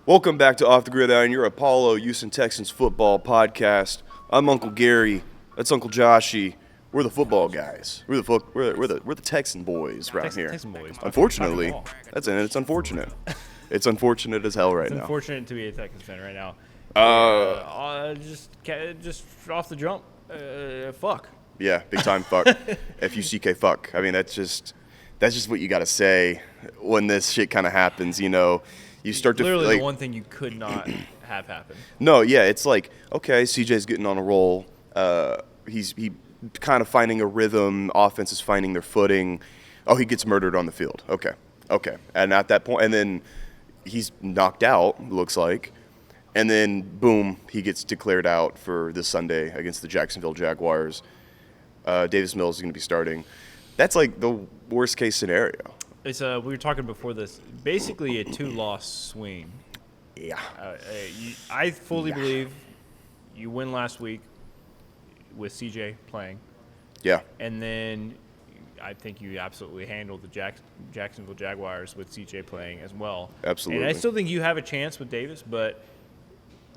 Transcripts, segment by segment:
Welcome back to Off the Gridiron, your Apollo Houston Texans football podcast. I'm Uncle Gary. That's Uncle Joshy. We're the football guys. We're the Texan boys around here. Texan boys. Unfortunately, it's unfortunate. It's unfortunate as hell right It's now. unfortunate to be a Texans fan right now. Just off the jump, fuck. Yeah, big time fuck. F-U-C-K fuck. I mean, that's just what you got to say when this shit kind of happens, you know. You start literally to like, the one thing you could not have happen. No, yeah, it's like, okay, CJ's getting on a roll. He kind of finding a rhythm. Offense is finding their footing. Oh, he gets murdered on the field. Okay. And at that point, and then he's knocked out, looks like. And then, boom, he gets declared out for this Sunday against the Jacksonville Jaguars. Davis Mills is going to be starting. That's like the worst case scenario. It's we were talking before this. Basically, a 2-loss swing. Yeah. I fully believe you win last week with CJ playing. Yeah. And then I think you absolutely handled the Jacksonville Jaguars with CJ playing as well. Absolutely. And I still think you have a chance with Davis, but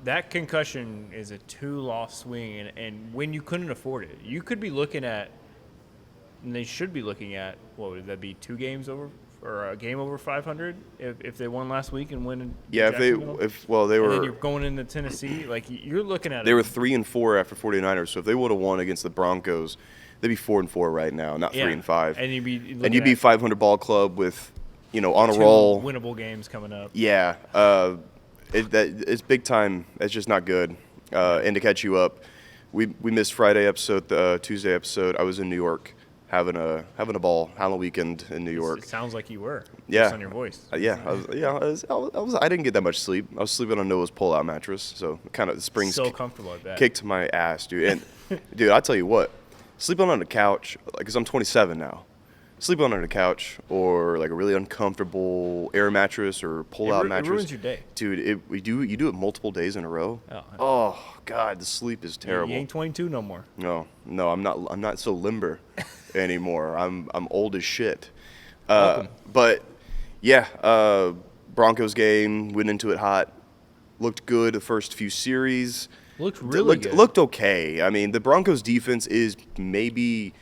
that concussion is a 2-loss swing. And when you couldn't afford it, you could be looking at, and they should be looking at, what would that be, 2 games over, or a game over 500 if they won last week and win? Yeah, they and then you're going into Tennessee, like you're looking at. They were 3-4 after 49ers, so if they would have won against the Broncos, they'd be 4-4 right now, not 3-5. And you'd be 500 ball club with, on a roll. Winnable games coming up. Yeah, it's big time. It's just not good. And to catch you up, we missed Friday episode, Tuesday episode. I was in New York. Having a ball, Halloween weekend in New York. It sounds like you were. Yeah. Based on your voice. I didn't get that much sleep. I was sleeping on Noah's pull-out mattress, so kind of the springs so comfortable at that. kicked my ass, dude. And dude, I tell you what, sleeping on the couch, like, cause I'm 27 now. Sleeping on the couch or like a really uncomfortable air mattress or pull-out mattress. It ruins your day, dude. You do it multiple days in a row. Oh God, the sleep is terrible. You ain't 22 no more. No, I'm not so limber anymore. I'm old as shit. But yeah, Broncos game, went into it hot. Looked good the first few series. Looked really good. Looked okay. I mean, the Broncos defense is maybe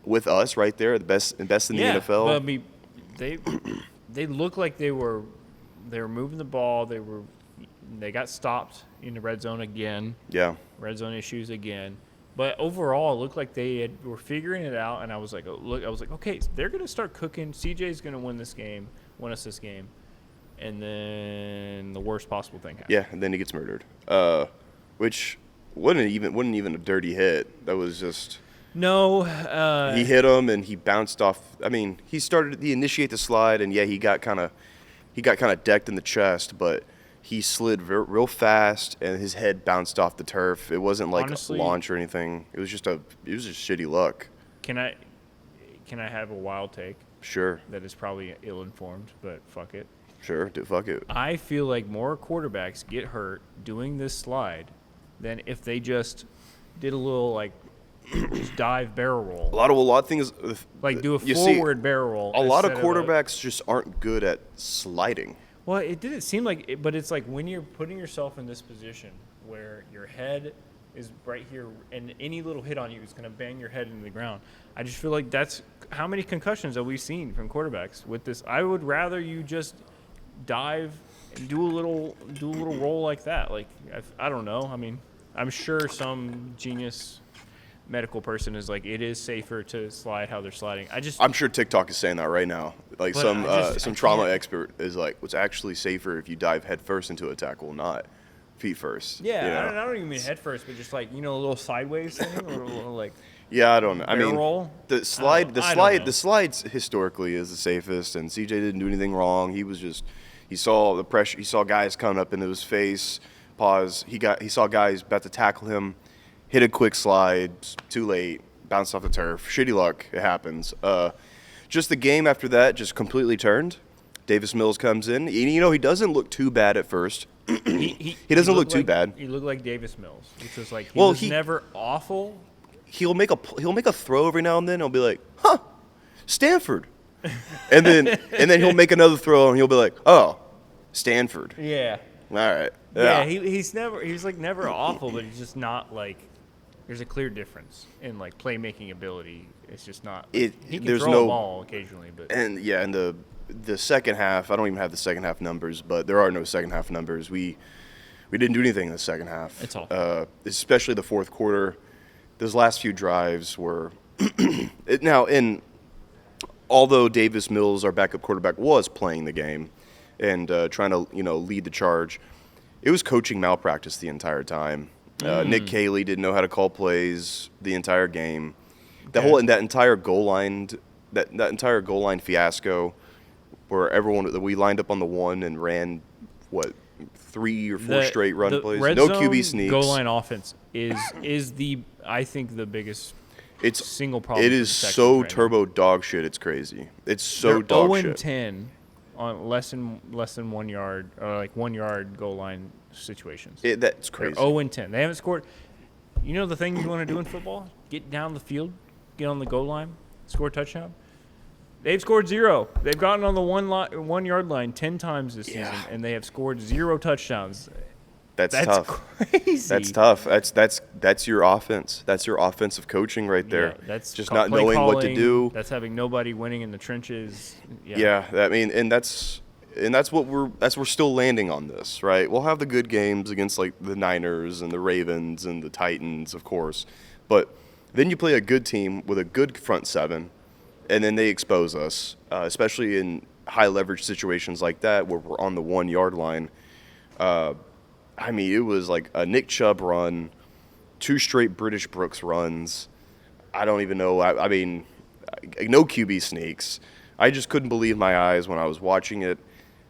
with us right there, the best in the NFL. But I mean, they looked like they were moving the ball. They got stopped in the red zone again. Yeah. Red zone issues again. But overall, it looked like they were figuring it out, and I was like, okay, they're going to start cooking. CJ's going to win us this game, and then the worst possible thing happened. Yeah, and then he gets murdered, which wasn't even a dirty hit. That was just no. He hit him, and he bounced off. I mean, he initiate the slide, and yeah, he got kind of decked in the chest, but he slid real fast, and his head bounced off the turf. It wasn't like honestly, a launch or anything. It was just shitty luck. Can I have a wild take? Sure. That is probably ill-informed, but fuck it. Sure, fuck it. I feel like more quarterbacks get hurt doing this slide than if they just did a little like just dive barrel roll. A lot of things like do a forward barrel roll. A lot of quarterbacks just aren't good at sliding. Well, it didn't seem like it, but it's like when you're putting yourself in this position where your head is right here and any little hit on you is going to bang your head into the ground. I just feel like that's how many concussions have we seen from quarterbacks with this. I would rather you just dive and do a little roll like that. Like I don't know. I mean, I'm sure some genius medical person is like, it is safer to slide how they're sliding. I'm sure TikTok is saying that right now. Like some trauma expert is like, it's actually safer if you dive head first into a tackle, not feet first. Yeah, I don't even mean head first, but just like a little sideways thing, or a little like. Yeah, I don't know. I mean, roll? the slides historically is the safest, and CJ didn't do anything wrong. He saw the pressure. He saw guys coming up into his face. Pause. He saw guys about to tackle him. Hit a quick slide, too late, bounced off the turf. Shitty luck, it happens. Just the game after that just completely turned. Davis Mills comes in. He doesn't look too bad at first. He doesn't look too bad. He looked like Davis Mills, which was like he was never awful. He'll make a throw every now and then. He'll be like, "Huh, Stanford," and then he'll make another throw and he'll be like, "Oh, Stanford." Yeah. All right. Yeah, he's never awful, but he's just not like. There's a clear difference in like playmaking ability. It's just not. He can throw a ball occasionally, but and the second half. I don't even have the second half numbers, but there are no second half numbers. We didn't do anything in the second half. It's awful. Especially the fourth quarter. Those last few drives were although Davis Mills, our backup quarterback, was playing the game and trying to lead the charge, it was coaching malpractice the entire time. Nick Caley didn't know how to call plays the entire game. That entire goal line fiasco, where we lined up on the one and ran 3 or 4 straight run plays. No QB sneaks. Goal line offense is I think the biggest single problem. It is so turbo dog shit. It's crazy. It's so dog shit. 0-10 on less than 1 yard or like 1 yard goal line situations. That's crazy. They're 0-10. They haven't scored. You know the thing you want to do in football? Get down the field, get on the goal line, score a touchdown. They've scored 0. They've gotten on the 1 yard line 10 times this season, and they have scored 0 touchdowns. That's tough. Crazy. That's tough. That's your offense. That's your offensive coaching right there. Yeah, that's just not knowing what to do. That's having nobody winning in the trenches. Yeah. I mean, and that's what we're still landing on this, right? We'll have the good games against like the Niners and the Ravens and the Titans, of course, but then you play a good team with a good front seven, and then they expose us, especially in high leverage situations like that where we're on the 1 yard line. I mean, it was like a Nick Chubb run, 2 straight British Brooks runs. I don't even know. I mean, no QB sneaks. I just couldn't believe my eyes when I was watching it.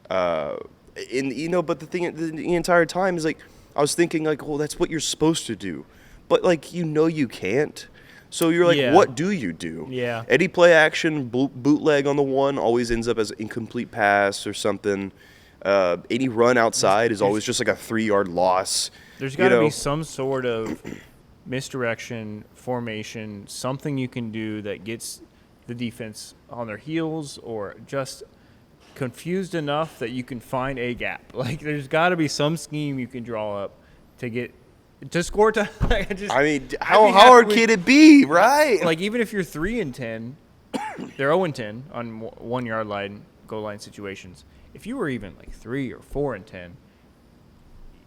But the entire time is like, I was thinking like, well, that's what you're supposed to do. But like, you can't. So you're like, what do you do? Yeah. Any play action, bootleg on the one always ends up as an incomplete pass or something. Any run outside is always just like a 3 yard loss. There's got to be some sort of misdirection, formation, something you can do that gets the defense on their heels or just confused enough that you can find a gap. Like there's got to be some scheme you can draw up to score time. How hard can it be, right? Like even if you're 3-10, they're 0-10 on 1 yard line goal line situations. If you were even like 3 or 4-10,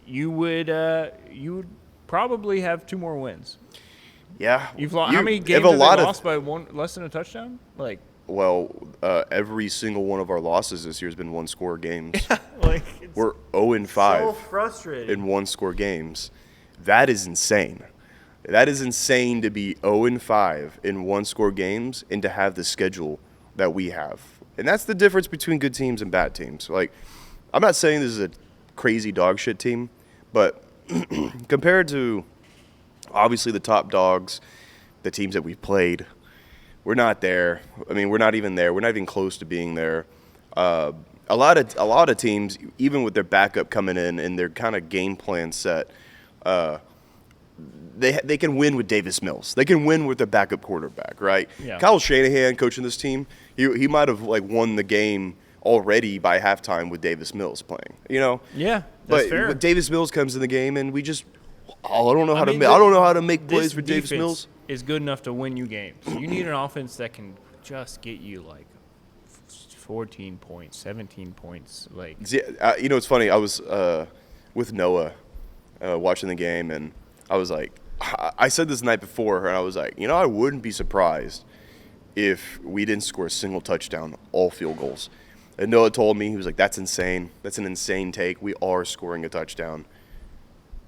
you would probably have 2 more wins. Yeah. How many games have they lost by less than a touchdown? Every single one of our losses this year has been 1-score games. We're 0-5 so frustrating in 1-score games. That is insane. That is insane to be 0-5 in 1-score games and to have the schedule that we have. And that's the difference between good teams and bad teams. Like, I'm not saying this is a crazy dog shit team, but compared to obviously the top dogs, the teams that we've played, we're not there. I mean, we're not even there. We're not even close to being there. A lot of teams, even with their backup coming in and their kind of game plan set, they can win with Davis Mills. They can win with their backup quarterback, right? Yeah. Kyle Shanahan coaching this team, he might have won the game already by halftime with Davis Mills playing. Yeah, that's fair. But Davis Mills comes in the game and we just I don't know how to make plays for Davis Mills. Is good enough to win you games. You need an offense that can just get you 14 points, 17 points. It's funny. I was with Noah watching the game, and I was like, I said this the night before, and I was like, I wouldn't be surprised if we didn't score a single touchdown, all field goals. And Noah told me, he was like, that's insane. That's an insane take. We are scoring a touchdown.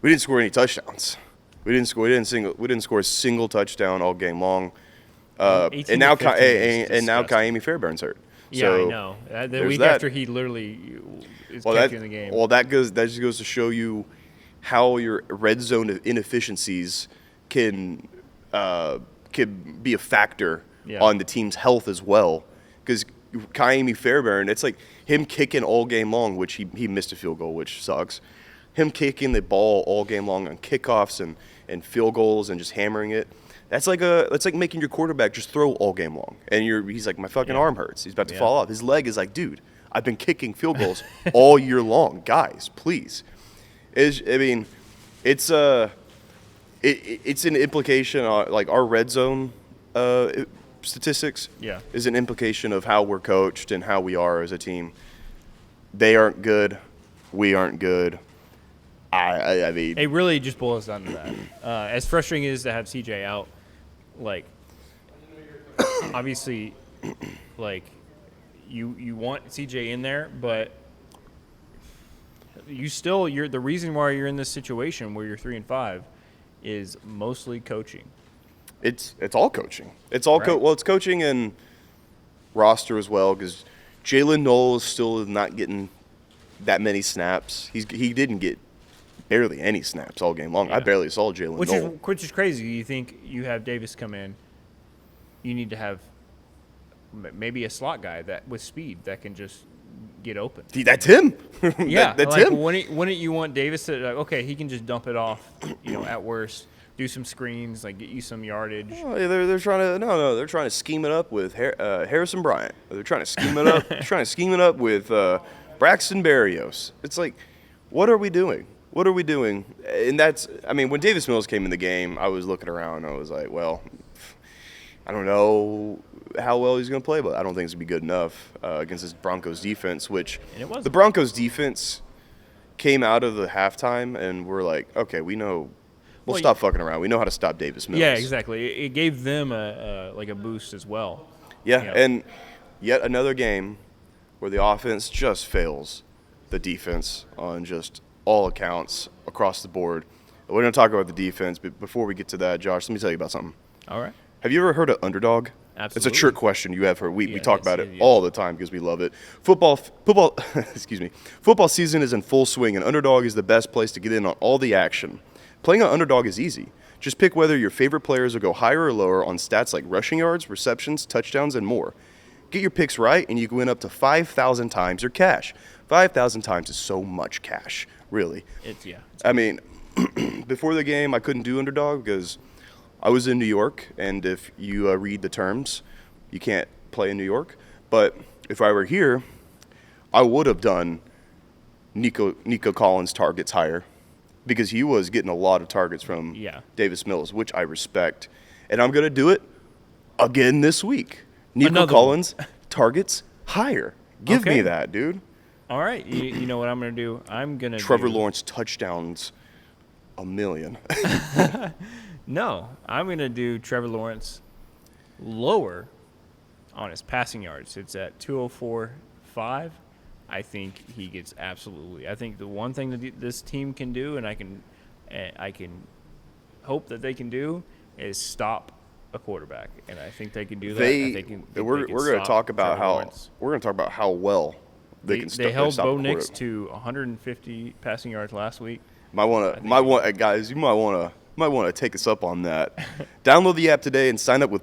We didn't score any touchdowns. We didn't score a single touchdown all game long. And now Kaimi Fairbairn's hurt. Yeah, so I know. The week after he literally is kept you in the game. Well, that just goes to show you how your red zone inefficiencies can be a factor on the team's health as well. Because Kaimi Fairbairn, it's like him kicking all game long, which he missed a field goal, which sucks. Him kicking the ball all game long on kickoffs and field goals and just hammering it. That's like making your quarterback just throw all game long. And he's like, my fucking arm hurts. He's about to fall off. His leg is like, dude, I've been kicking field goals all year long. Guys, please. It's it's an implication on like our red zone statistics. Yeah. Is an implication of how we're coached and how we are as a team. They aren't good. We aren't good. I mean, it really just boils down to that. As frustrating as it is to have CJ out, like, obviously, like, you want CJ in there, but you're the reason why you're in this situation where you're 3-5 is mostly coaching. It's all coaching. It's all Right. well, it's coaching and roster as well because Jalen Knowles still is not getting that many snaps. He didn't get barely any snaps all game long. Yeah. I barely saw Jalen Knowles. Which is crazy. You think you have Davis come in, you need to have maybe a slot guy that with speed that can just get open. That's him. Yeah, that's like, him. Wouldn't you want Davis to okay? He can just dump it off, at worst, do some screens, like get you some yardage. Oh, yeah, they're trying to they're trying to scheme it up with Harrison Bryant. They're trying to scheme it up with Braxton Berrios. It's like, what are we doing? What are we doing? And when Davis Mills came in the game, I was looking around and I was like, well, I don't know how well he's going to play, but I don't think it's going to be good enough against this Broncos defense, which the Broncos defense came out of the halftime and we're like, okay, we know. We'll stop fucking around. We know how to stop Davis Mills. Yeah, exactly. It gave them a boost as well. Yeah, and yet another game where the offense just fails the defense on just all accounts across the board. We're going to talk about the defense, but before we get to that, Josh, let me tell you about something. All right. Have you ever heard of Underdog? Absolutely. It's a trick question you have heard. We talk about it yes. all the time because we love it. Football excuse me. Football season is in full swing, and Underdog is the best place to get in on all the action. Playing on Underdog is easy. Just pick whether your favorite players will go higher or lower on stats like rushing yards, receptions, touchdowns, and more. Get your picks right, and you can win up to 5,000 times your cash. 5,000 times is so much cash, really. I mean, before the game, I couldn't do Underdog because I was in New York, and if you read the terms, you can't play in New York. But if I were here, I would have done Nico Collins targets higher because he was getting a lot of targets from Davis Mills, which I respect. And I'm going to do it again this week. Nico Collins targets higher. Give me that, dude. All right. You know what I'm going to do? I'm going to Trevor Lawrence touchdowns 1,000,000. No, I'm going to do Trevor Lawrence lower on his passing yards. It's at 204.5. I think he gets absolutely. I think the one thing that this team can do, and I can hope that they can do, is stop a quarterback, and I think they can do that. We're going to talk about how well they can stop. They held Bo Nix to 150 passing yards last week. Guys, you might want to take us up on that. Download the app today and sign up with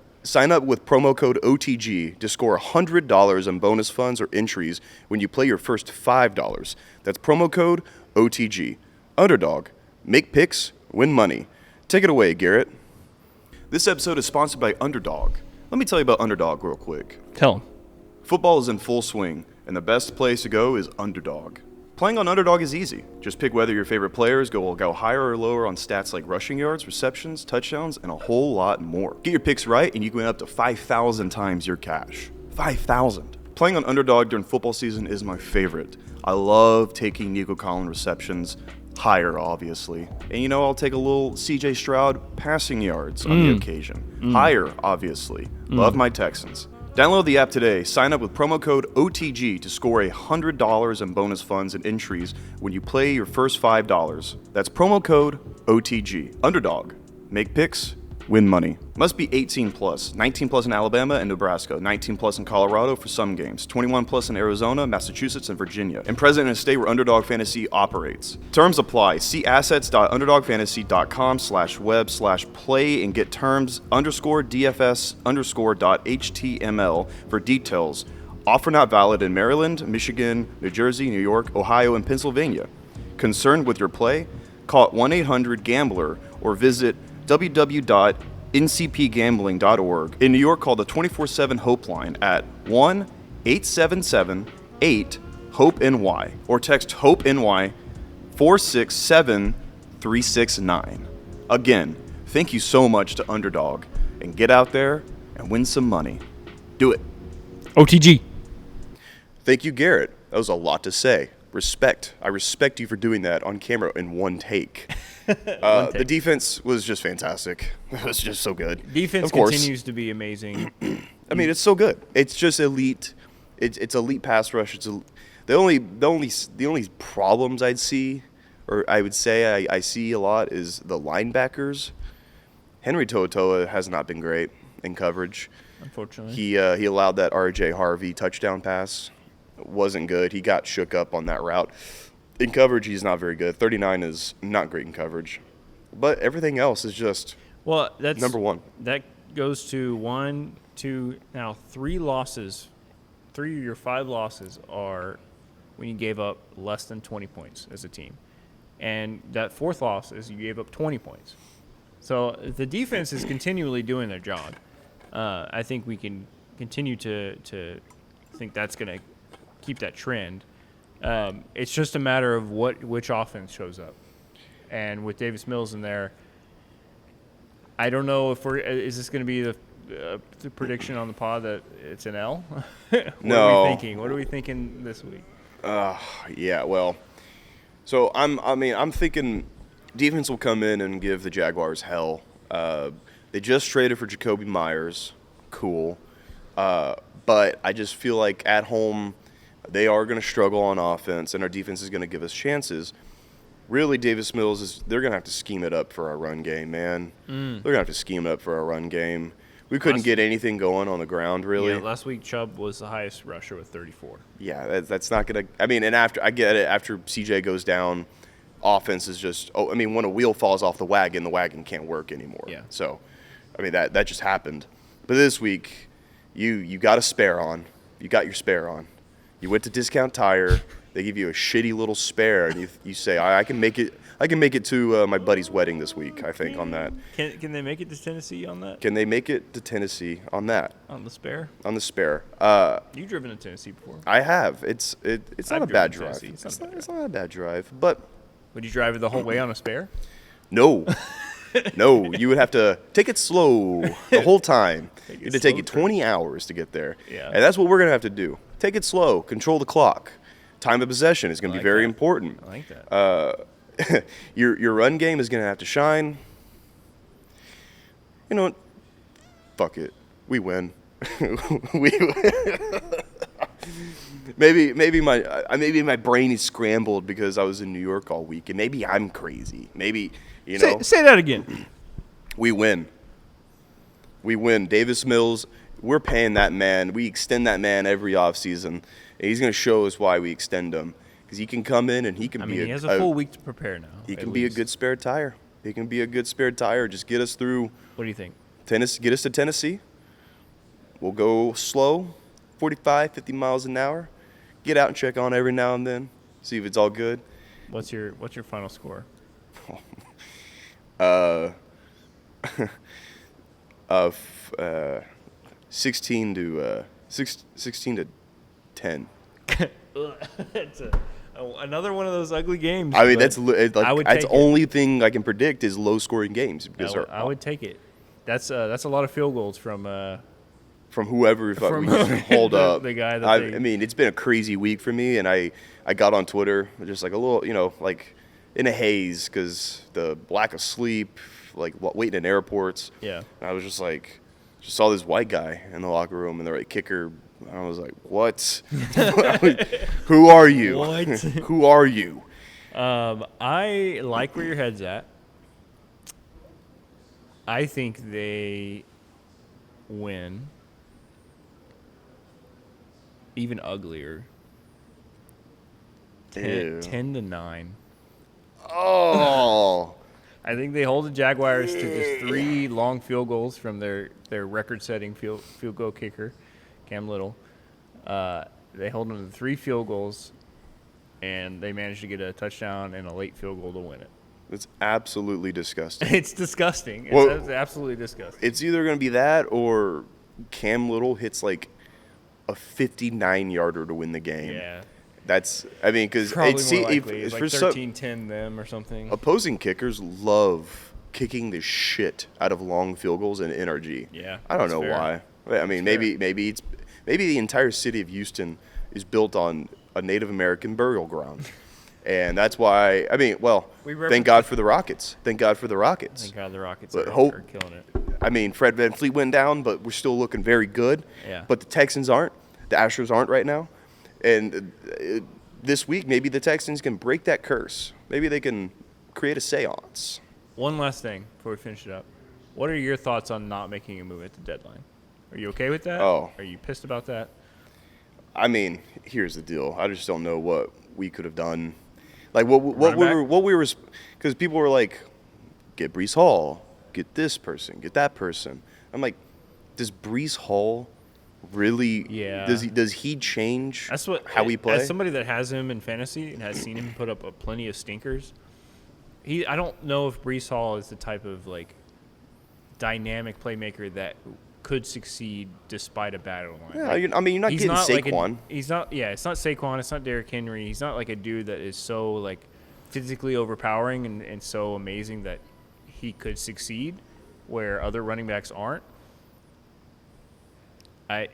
promo code OTG to score $100 in bonus funds or entries when you play your first $5. That's promo code OTG. Underdog. Make picks, win money. Take it away, Garrett. This episode is sponsored by Underdog. Let me tell you about Underdog real quick. Tell them. Football is in full swing, and the best place to go is Underdog. Playing on Underdog is easy. Just pick whether your favorite players will go higher or lower on stats like rushing yards, receptions, touchdowns, and a whole lot more. Get your picks right, and you can win up to 5,000 times your cash. 5,000. Playing on Underdog during football season is my favorite. I love taking Nico Collins receptions higher, obviously. And I'll take a little CJ Stroud passing yards on the occasion. Higher, obviously. Love my Texans. Download the app today. Sign up with promo code OTG to score $100 in bonus funds and entries when you play your first $5. That's promo code OTG. Underdog. Make picks, win money. Must be 18 plus. 19 plus in Alabama and Nebraska. 19 plus in Colorado for some games. 21 plus in Arizona, Massachusetts, and Virginia. And present in a state where Underdog Fantasy operates. Terms apply. See assets.underdogfantasy.com/web/play and get terms _DFS_.html for details. Offer not valid in Maryland, Michigan, New Jersey, New York, Ohio, and Pennsylvania. Concerned with your play? Call 1-800-GAMBLER or visit www.ncpgambling.org. In New York, call the 24/7 Hope line at 1-877-8-HOPE-NY or text HOPE-NY 467-369. Again, thank you so much to Underdog, and get out there and win some money. Do it. OTG. Thank you, Garrett. That was a lot to say. Respect. I respect you for doing that on camera in one take. The defense was just fantastic. It was just so good. Defense continues to be amazing. I mean, it's so good. It's just elite. It's elite pass rush. The only problems I'd see, or I would say I see a lot, is the linebackers. Henry To'oTo'o has not been great in coverage. Unfortunately, he allowed that R.J. Harvey touchdown pass. It wasn't good. He got shook up on that route. In coverage, he's not very good. 39 is not great in coverage, but everything else is just that's number one. That goes to 1, 2, now 3 losses. 3 of your 5 losses are when you gave up less than 20 points as a team, and that 4th loss is you gave up 20 points. So the defense is continually doing their job. I think we can continue to think that's going to keep that trend. It's just a matter of which offense shows up. And with Davis Mills in there, I don't know if is this going to be the prediction on the pod that it's an L? No. Are we thinking? What are we thinking this week? Yeah, well, so I'm thinking defense will come in and give the Jaguars hell. They just traded for Jacoby Myers. Cool. But I just feel like at home they are going to struggle on offense, and our defense is going to give us chances. Really, Davis Mills they're going to have to scheme it up for our run game, man. They're going to have to scheme it up for our run game. We couldn't get anything going on the ground, really. Yeah, last week Chubb was the highest rusher with 34. Yeah, that's not going to – I mean, and I get it. After CJ goes down, offense is just – when a wheel falls off the wagon can't work anymore. Yeah. So, I mean, that just happened. But this week, you got a spare on. You got your spare on. You went to Discount Tire. They give you a shitty little spare, and you say, I can make it to my buddy's wedding this week, I think, on that. Can they make it to Tennessee on that? Can they make it to Tennessee on that? On the spare? On the spare. You've driven to Tennessee before. I have. It's not a bad drive. It's not a bad drive. But would you drive it the whole way on a spare? No. No, you would have to take it slow the whole time. It'd take you 20 hours to get there. Yeah. And that's what we're going to have to do. Take it slow. Control the clock. Time of possession is going to be very important. I like that. Your run game is going to have to shine. You know what? Fuck it. We win. We win. Maybe my brain is scrambled because I was in New York all week, and maybe I'm crazy. Maybe, Say that again. We win. We win. Davis Mills, we're paying that man. We extend that man every offseason. And he's going to show us why we extend him. Because he can come in and he can he has a full week to prepare now. He can be a good spare tire. He can be a good spare tire. Just get us through. What do you think? Tennessee, get us to Tennessee. We'll go slow, 45, 50 miles an hour. Get out and check on every now and then. See if it's all good. What's your final score? 16 to 10. It's another one of those ugly games. I mean, that's the only thing I can predict is low-scoring games. Because I would take it. That's a lot of field goals from whoever we hold up. The guy that I mean, it's been a crazy week for me, and I got on Twitter just like a little, like in a haze because the lack of sleep, like waiting in airports. Yeah. And I was just like, saw this white guy in the locker room, and the right kicker. I was like, what? Who are you? What? Who are you? I like where your head's at. I think they win. Even uglier. 10-9. Oh. I think they hold the Jaguars to just 3 long field goals from their record-setting field goal kicker, Cam Little. They hold them to 3 field goals, and they managed to get a touchdown and a late field goal to win it. It's absolutely disgusting. It's disgusting. It's absolutely disgusting. It's either going to be that or Cam Little hits like a 59-yarder to win the game. Yeah. I mean, because Probably more likely. It's like 13-10 them or something. Opposing kickers love kicking the shit out of long field goals in NRG. Yeah, I don't know fair. why. I mean, maybe the entire city of Houston is built on a Native American burial ground. And that's why, I mean, well, thank God for the Rockets. Thank God for the Rockets. Thank God the Rockets But are killing it. I mean, Fred VanVleet went down, but we're still looking very good. Yeah. But the Texans aren't. The Astros aren't right now. And this week, maybe the Texans can break that curse. Maybe they can create a seance. One last thing before we finish it up. What are your thoughts on not making a move at the deadline? Are you okay with that? Oh. Are you pissed about that? I mean, here's the deal. I just don't know what we could have done. Like what we were, because people were like, get Breece Hall, get this person, get that person. I'm like, does Breece Hall really? Yeah. Does he change how we play? As somebody that has him in fantasy and has seen him put up plenty of stinkers, I don't know if Breece Hall is the type of like dynamic playmaker that could succeed despite a bad line. Yeah, I mean, you're not getting Saquon. It's not Saquon. It's not Derrick Henry. He's not like a dude that is so like physically overpowering and so amazing that he could succeed where other running backs aren't. I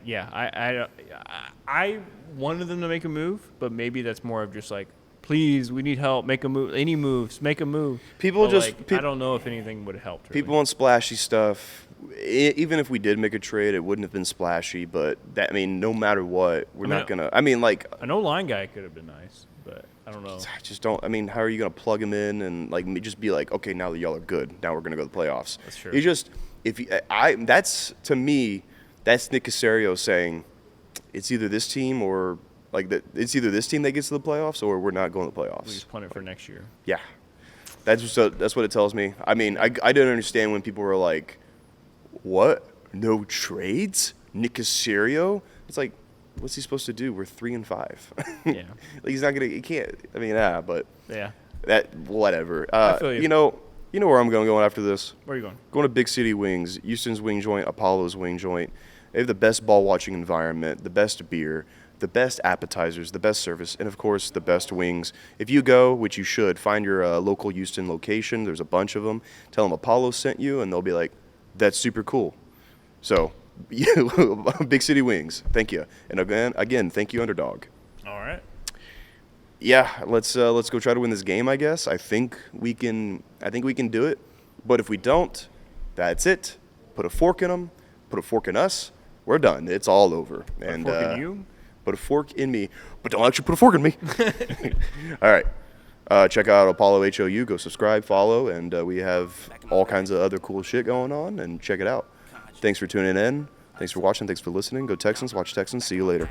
wanted them to make a move, but maybe that's more of just like, please, we need help. Make a move. Any moves, make a move. I don't know if anything would have helped. Really. People want splashy stuff. Even if we did make a trade, it wouldn't have been splashy. But no matter what, we're not gonna. I mean, like an O-line guy could have been nice, but I don't know. I just don't. I mean, how are you gonna plug him in and like just be like, okay, now that y'all are good, now we're gonna go to the playoffs. That's true. That's to me, that's Nick Caserio saying, it's either this team or it's either this team that gets to the playoffs or we're not going to the playoffs. We just punt it for next year. Yeah, that's what it tells me. I mean, I didn't understand when people were like, what? No trades? Nick Caserio? It's like, what's he supposed to do? We're 3-5. Yeah. Like he's not gonna. He can't. I mean, but yeah. That whatever. I feel you. You know where I'm going after this. Where are you going? Going to Big City Wings, Houston's Wing Joint, Apollo's Wing Joint. They have the best ball watching environment, the best beer, the best appetizers, the best service, and of course the best wings. If you go, which you should, find your local Houston location. There's a bunch of them. Tell them Apollo sent you, and they'll be like, "That's super cool." So, Big City Wings, thank you, and again, thank you, Underdog. All right. Yeah, let's go try to win this game. I guess I think we can do it. But if we don't, that's it. Put a fork in them. Put a fork in us. We're done. It's all over. And fork in you? Put a fork in me, but don't actually put a fork in me. All right. Check out Apollo HOU. Go subscribe, follow, and we have all kinds of other cool shit going on. And check it out. Thanks for tuning in. Thanks for watching. Thanks for listening. Go Texans. Watch Texans. See you later.